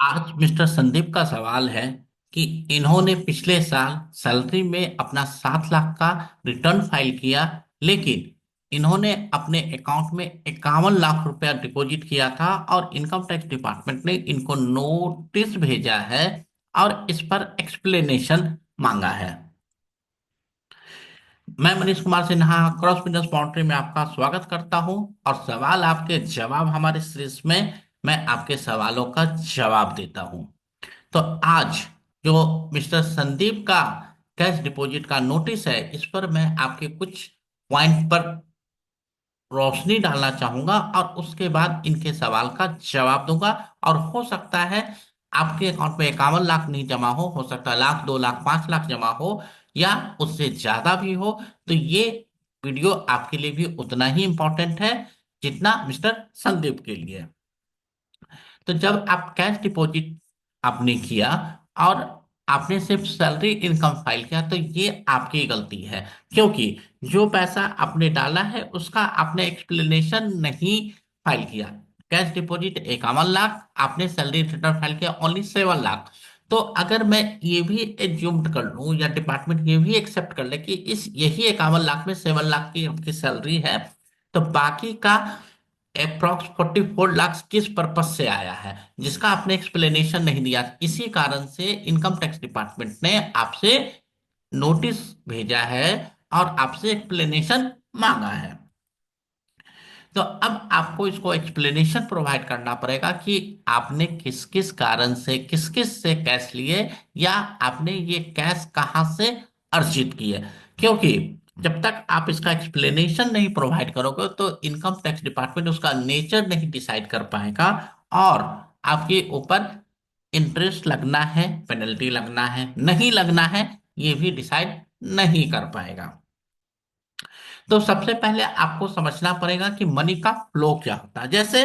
आज मिस्टर संदीप का सवाल है कि इन्होंने पिछले साल सैलरी में अपना 7 लाख का रिटर्न फाइल किया, लेकिन इन्होंने अपने अकाउंट में 51 लाख रुपया डिपॉजिट किया था और इनकम टैक्स डिपार्टमेंट ने इनको नोटिस भेजा है और इस पर एक्सप्लेनेशन मांगा है। मैं Manish Kumar Sinha cross business boundary में आपका स्वागत करता हूं और सवाल आपके जवाब हमारे सीरीज में मैं आपके सवालों का जवाब देता हूं। तो आज जो मिस्टर संदीप का कैश डिपॉजिट का नोटिस है, इस पर मैं आपके कुछ पॉइंट पर रोशनी डालना चाहूंगा और उसके बाद इनके सवाल का जवाब दूंगा। और हो सकता है आपके अकाउंट में 51 लाख नहीं जमा हो सकता है लाख, 2 लाख, 5 लाख जमा हो या उससे ज्यादा भी हो। तो ये वीडियो आपके लिए भी उतना ही इंपॉर्टेंट है जितना मिस्टर संदीप के लिए। तो जब आप कैश डिपॉजिट आपने किया और आपने सिर्फ सैलरी इनकम फाइल किया, तो ये आपकी गलती है, क्योंकि जो पैसा आपने डाला है उसका आपने एक्सप्लेनेशन नहीं फाइल किया। कैश डिपॉजिट 51 लाख, आपने सैलरी रिटर्न फाइल किया ओनली 7 लाख। तो अगर मैं ये भी एज्यूम कर लूं या डिपार्टमेंट ये भी एक्सेप्ट कर ले कि इस यही 51 लाख में 7 लाख की आपकी सैलरी है, तो बाकी का अप्रॉक्स 44 लाख किस पर्पज से आया है जिसका आपने एक्सप्लेनेशन नहीं दिया। इसी कारण से इनकम टैक्स डिपार्टमेंट ने आपसे नोटिस भेजा है और आपसे एक्सप्लेनेशन मांगा है। तो अब आपको इसको एक्सप्लेनेशन प्रोवाइड करना पड़ेगा कि आपने किस किस कारण से किस किस से कैश लिए या आपने ये कैश कहाँ से अर्जित किए। क्योंकि जब तक आप इसका एक्सप्लेनेशन नहीं प्रोवाइड करोगे तो इनकम टैक्स डिपार्टमेंट उसका नेचर नहीं डिसाइड कर पाएगा और आपके ऊपर इंटरेस्ट लगना है, पेनल्टी लगना है, नहीं लगना है, ये भी डिसाइड नहीं कर पाएगा। तो सबसे पहले आपको समझना पड़ेगा कि मनी का फ्लो क्या होता है। जैसे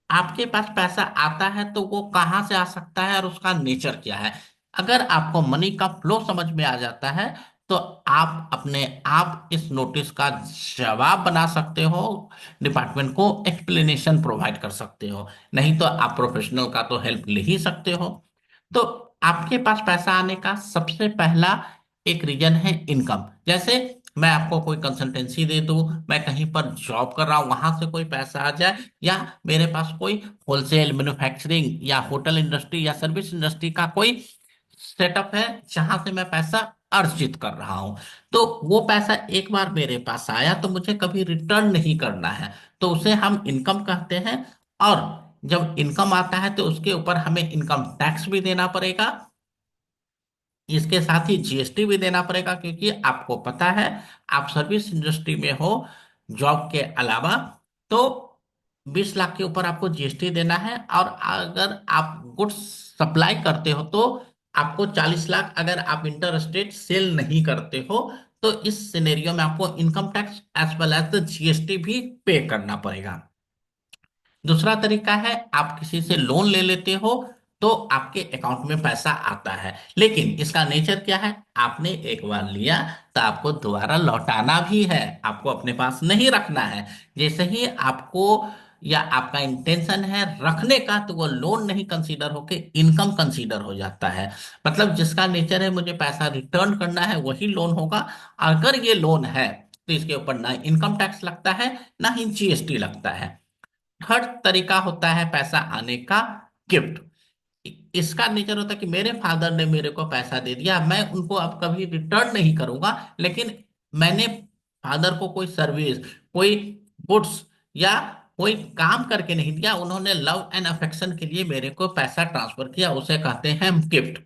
आपके पास पैसा आता है तो वो कहाँ से आ सकता है और उसका नेचर क्या है। अगर आपको मनी का फ्लो समझ में आ जाता है तो आप अपने आप इस नोटिस का जवाब बना सकते हो, डिपार्टमेंट को एक्सप्लेनेशन प्रोवाइड कर सकते हो। नहीं तो आप प्रोफेशनल का तो हेल्प ले ही सकते हो। तो आपके पास पैसा आने का सबसे पहला एक रीजन है इनकम। जैसे मैं आपको कोई कंसल्टेंसी दे दूं, मैं कहीं पर जॉब कर रहा हूं, वहां से कोई पैसा आ जाए, या मेरे पास कोई होलसेल मैन्युफैक्चरिंग या होटल इंडस्ट्री या सर्विस इंडस्ट्री का कोई सेटअप है जहां से मैं पैसा अर्जित कर रहा हूं, तो वो पैसा एक बार मेरे पास आया तो मुझे कभी रिटर्न नहीं करना है, तो उसे हम इनकम कहते हैं। और जब इनकम आता है तो उसके ऊपर हमें इनकम टैक्स भी देना पड़ेगा, इसके साथ ही जीएसटी भी देना पड़ेगा, क्योंकि आपको पता है आप सर्विस इंडस्ट्री में हो जॉब के अलावा, तो 20 लाख के ऊपर आपको जीएसटी देना है। और अगर आप गुड्स सप्लाई करते हो तो आपको 40 लाख, अगर आप इंटर स्टेट सेल नहीं करते हो तो इस सिनेरियो में आपको income tax as well as the GST भी पे करना पड़ेगा। दूसरा तरीका है आप किसी से लोन ले लेते हो तो आपके अकाउंट में पैसा आता है, लेकिन इसका नेचर क्या है, आपने एक बार लिया तो आपको दोबारा लौटाना भी है, आपको अपने पास नहीं रखना है। जैसे ही आपको या आपका इंटेंशन है रखने का तो वो लोन नहीं कंसीडर होके इनकम कंसीडर हो जाता है। मतलब जिसका नेचर है मुझे पैसा रिटर्न करना है वही लोन होगा। अगर ये लोन है तो इसके ऊपर ना इनकम टैक्स लगता है ना ही जीएसटी लगता है। थर्ड तरीका होता है पैसा आने का, गिफ्ट। इसका नेचर होता है कि मेरे फादर ने मेरे को पैसा दे दिया, मैं उनको अब कभी रिटर्न नहीं करूंगा, लेकिन मैंने फादर को कोई सर्विस, कोई गुड्स या कोई काम करके नहीं दिया, उन्होंने लव एंड अफेक्शन के लिए मेरे को पैसा ट्रांसफर किया, उसे कहते हैं गिफ्ट।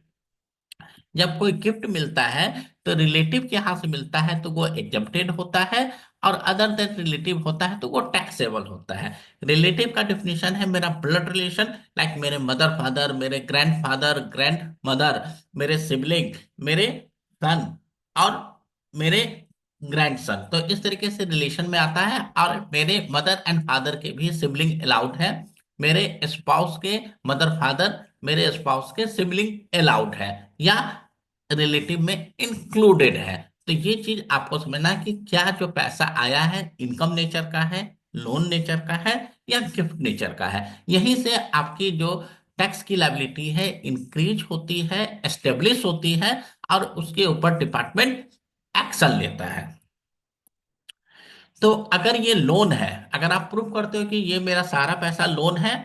जब कोई गिफ्ट मिलता है तो रिलेटिव के यहाँ से मिलता है तो वो एग्जम्प्टेड होता है, और अदर देन रिलेटिव होता है तो वो टैक्सेबल होता है। रिलेटिव का डिफिनेशन है मेरा ब्लड रिलेशन, लाइक मेरे मदर फादर, मेरे ग्रैंडफादर, ग्रैंड मदर, मेरे सिबलिंग, मेरे सन और मेरे ग्रैंडसन, तो इस तरीके से रिलेशन में आता है। और मेरे मदर एंड फादर के भी सिबलिंग अलाउड है, मेरे स्पाउस के मदर फादर, मेरे स्पाउस के सिबलिंग अलाउड है या रिलेटिव में इंक्लूडेड है। तो ये चीज आपको समझना है कि क्या जो पैसा आया है इनकम नेचर का है, लोन नेचर का है या गिफ्ट नेचर का है। यहीं से आपकी जो टैक्स की लायबिलिटी है इंक्रीज होती है, एस्टेब्लिश होती है, और उसके ऊपर डिपार्टमेंट एक्शन लेता है। तो अगर ये लोन है, अगर आप प्रूव करते हो कि ये मेरा सारा पैसा लोन है,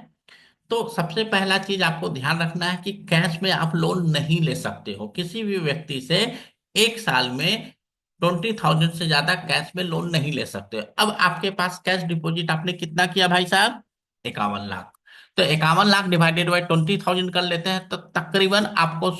तो सबसे पहला चीज आपको ध्यान रखना है कि कैश में आप लोन नहीं ले सकते हो किसी भी व्यक्ति से। एक साल में 20,000 से ज्यादा कैश में लोन नहीं ले सकते हो। अब आपके पास कैश डिपॉजिट आपने कितना किया भाई साहब? 51 लाख। तो 51 लाख डिवाइडेड बाई 20,000 कर लेते हैं, तो तकरीबन आपको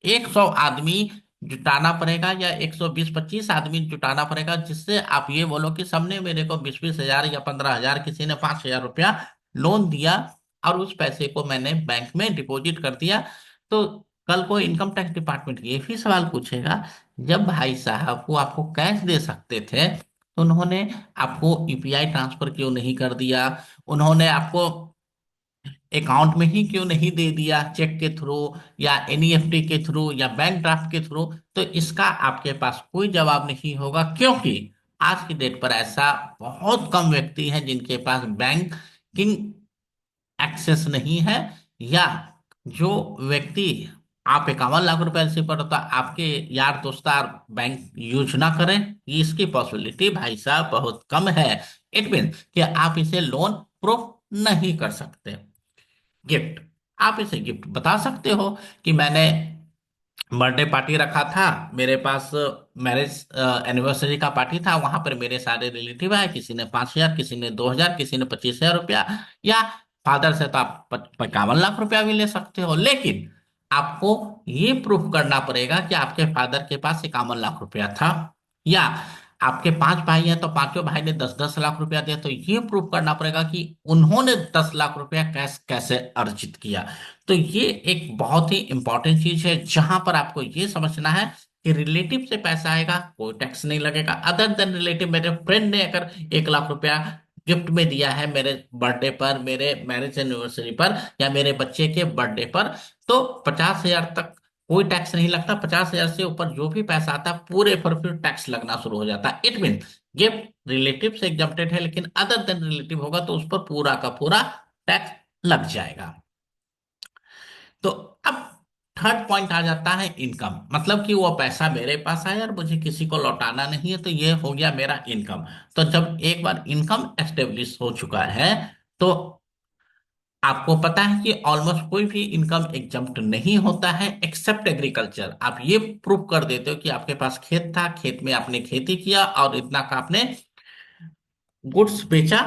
100 आदमी जुटाना पड़ेगा, या 120-25 आदमी जुटाना पड़ेगा, जिससे आप ये बोलो कि सबने मेरे को 20-20 हजार या 15 हजार, किसी ने 5 हजार रुपया लोन दिया, और उस पैसे को मैंने बैंक में डिपॉजिट कर दिया। तो कल को इनकम टैक्स डिपार्टमेंट ये भी सवाल पूछेगा, जब भाई साहब वो आपको कैश दे सकते थे तो उन्होंने आपको यूपीआई ट्रांसफर क्यों नहीं कर दिया, उन्होंने आपको अकाउंट में ही क्यों नहीं दे दिया, चेक के थ्रू या एनईएफटी के थ्रू या बैंक ड्राफ्ट के थ्रू? तो इसका आपके पास कोई जवाब नहीं होगा, क्योंकि आज की डेट पर ऐसा बहुत कम व्यक्ति हैं जिनके पास बैंकिंग एक्सेस नहीं है, या जो व्यक्ति, आप 51 लाख रुपए से पर तो आपके यार दोस्तार बैंक यूज ना करें, ये इसकी पॉसिबिलिटी भाई साहब बहुत कम है। इट मीन कि आप इसे लोन प्रूफ नहीं कर सकते। गिफ्ट, आप इसे गिफ्ट बता सकते हो कि मैंने बर्थडे पार्टी रखा था, मेरे पास मैरिज एनिवर्सरी का पार्टी था, वहां पर मेरे सारे रिलेटिव आए, किसी ने 5 हजार, किसी ने 2 हजार, किसी ने 25 हजार रुपया, या फादर से तो आप 51 लाख रुपया भी ले सकते हो, लेकिन आपको ये प्रूफ करना पड़ेगा कि आपके फादर के पास 51 लाख रुपया था, या आपके 5 भाई हैं तो पांचों भाई ने 10-10 लाख रुपया दिया, तो ये प्रूफ करना पड़ेगा कि उन्होंने 10 लाख रुपया कैश कैसे अर्जित किया। तो ये एक बहुत ही इंपॉर्टेंट चीज है, जहां पर आपको ये समझना है कि रिलेटिव से पैसा आएगा कोई टैक्स नहीं लगेगा। अदर देन रिलेटिव, मेरे फ्रेंड ने अगर 1 लाख रुपया गिफ्ट में दिया है मेरे बर्थडे पर, मेरे मैरिज एनिवर्सरी पर, या मेरे बच्चे के बर्थडे पर, तो 50 हजार तक कोई टैक्स नहीं लगता। 50 हजार से ऊपर जो भी पैसा आता है पूरे पर फिर टैक्स लगना शुरू हो जाता है। इट मीन गिफ्ट रिलेटिव से एग्जम्प्टेड है, लेकिन अदर देन रिलेटिव होगा तो उस पर पूरा का पूरा टैक्स लग जाएगा। तो अब थर्ड पॉइंट आ जाता है इनकम, मतलब कि वो पैसा मेरे पास आया और मुझे किसी को लौटाना नहीं है, तो ये हो गया मेरा इनकम। तो जब एक बार इनकम एस्टेब्लिश हो चुका है, तो आपको पता है कि ऑलमोस्ट कोई भी इनकम एग्जम्प्ट नहीं होता है एक्सेप्ट एग्रीकल्चर। आप ये प्रूव कर देते हो कि आपके पास खेत था, खेत में आपने खेती किया और इतना का आपने गुड्स बेचा,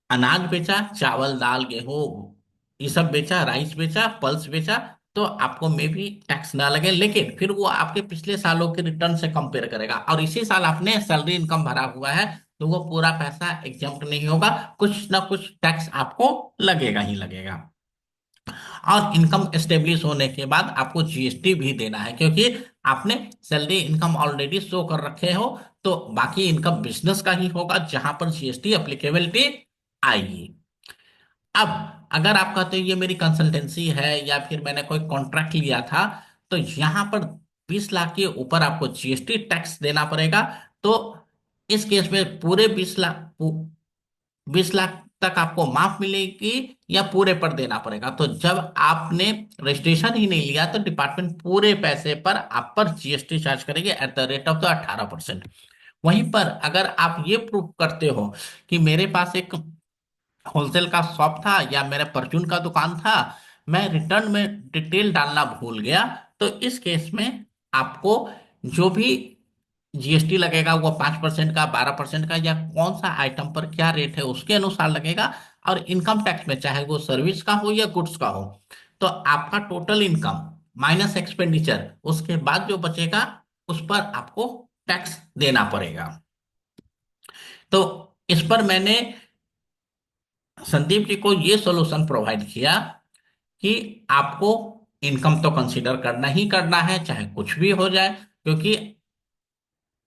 अनाज बेचा, चावल दाल गेहूं ये सब बेचा, राइस बेचा, पल्स बेचा, तो आपको में भी टैक्स ना लगे। लेकिन फिर वो आपके पिछले सालों के रिटर्न से कंपेयर करेगा, और इसी साल आपने सैलरी इनकम भरा हुआ है, तो वो पूरा पैसा एग्जम्प्ट नहीं होगा, कुछ ना कुछ टैक्स आपको लगेगा ही लगेगा। और इनकम एस्टेब्लिश होने के बाद आपको जीएसटी भी देना है, क्योंकि आपने सैलरी इनकम ऑलरेडी शो कर रखे हो, तो बाकी इनकम बिजनेस का ही होगा जहां पर जीएसटी एप्लीकेबिलिटी आएगी। अब अगर आप कहते हो ये मेरी कंसल्टेंसी है या फिर मैंने कोई कॉन्ट्रैक्ट लिया था, तो यहां पर 20 लाख के ऊपर आपको जीएसटी टैक्स देना पड़ेगा। तो इस केस में पूरे 20 लाख तक आपको माफ मिलेगी, या पूरे पर देना पड़ेगा? तो जब आपने रजिस्ट्रेशन ही नहीं लिया तो डिपार्टमेंट पूरे पैसे पर आप पर जीएसटी चार्ज करेगी at the rate of the 18%। वहीं पर अगर आप ये प्रूव करते हो कि मेरे पास एक होलसेल का शॉप था या मेरा परचून का दुकान था, मैं रिटर्न में डिटेल डालना भूल गया, तो इस केस में आपको जो भी जीएसटी लगेगा वो 5% का, 12% का, या कौन सा आइटम पर क्या रेट है उसके अनुसार लगेगा। और इनकम टैक्स में चाहे वो सर्विस का हो या गुड्स का हो, तो आपका टोटल इनकम माइनस एक्सपेंडिचर, उसके बाद जो बचेगा उस पर आपको टैक्स देना पड़ेगा। तो इस पर मैंने संदीप जी को ये सॉल्यूशन प्रोवाइड किया कि आपको इनकम तो कंसीडर करना ही करना है, चाहे कुछ भी हो जाए, क्योंकि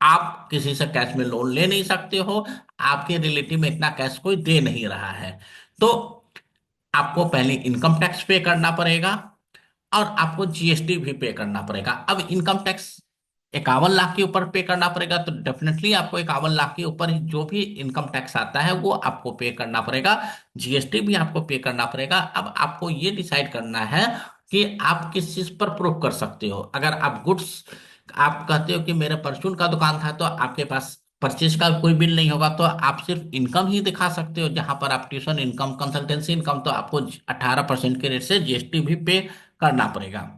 आप किसी से कैश में लोन ले नहीं सकते हो, आपके रिलेटिव में इतना कैश कोई दे नहीं रहा है। तो आपको पहले इनकम टैक्स पे करना पड़ेगा, और आपको जीएसटी भी पे करना पड़ेगा। अब इनकम टैक्स 51 लाख के ऊपर पे करना पड़ेगा तो डेफिनेटली आपको 51 लाख के ऊपर ही जो भी इनकम टैक्स आता है वो आपको पे करना पड़ेगा। जीएसटी भी आपको पे करना पड़ेगा। अब आपको ये डिसाइड करना है कि आप किस चीज पर प्रूफ कर सकते हो। अगर आप गुड्स, आप कहते हो कि मेरे परचून का दुकान था, तो आपके पास परचेज का कोई बिल नहीं होगा, तो आप सिर्फ इनकम ही दिखा सकते हो। जहां पर आप ट्यूशन इनकम, कंसल्टेंसी इनकम, तो आपको 18% के रेट से जीएसटी भी पे करना पड़ेगा।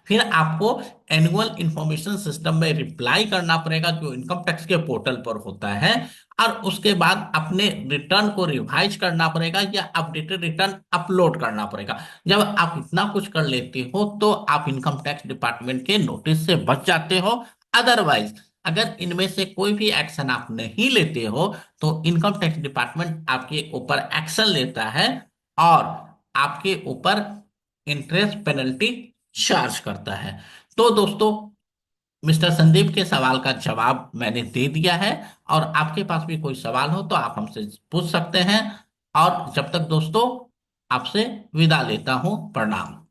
फिर आपको एनुअल इंफॉर्मेशन सिस्टम में रिप्लाई करना पड़ेगा जो इनकम टैक्स के पोर्टल पर होता है। और उसके बाद अपने रिटर्न को रिवाइज करना पड़ेगा या अपडेटेड रिटर्न अपलोड करना पड़ेगा। जब आप इतना कुछ कर लेते हो तो आप इनकम टैक्स डिपार्टमेंट के नोटिस से बच जाते हो। अदरवाइज अगर इनमें से कोई भी एक्शन आप नहीं लेते हो तो इनकम टैक्स डिपार्टमेंट आपके ऊपर एक्शन लेता है और आपके ऊपर इंटरेस्ट पेनल्टी चार्ज करता है। तो दोस्तों, मिस्टर संदीप के सवाल का जवाब मैंने दे दिया है। और आपके पास भी कोई सवाल हो तो आप हमसे पूछ सकते हैं। और जब तक दोस्तों, आपसे विदा लेता हूं। प्रणाम।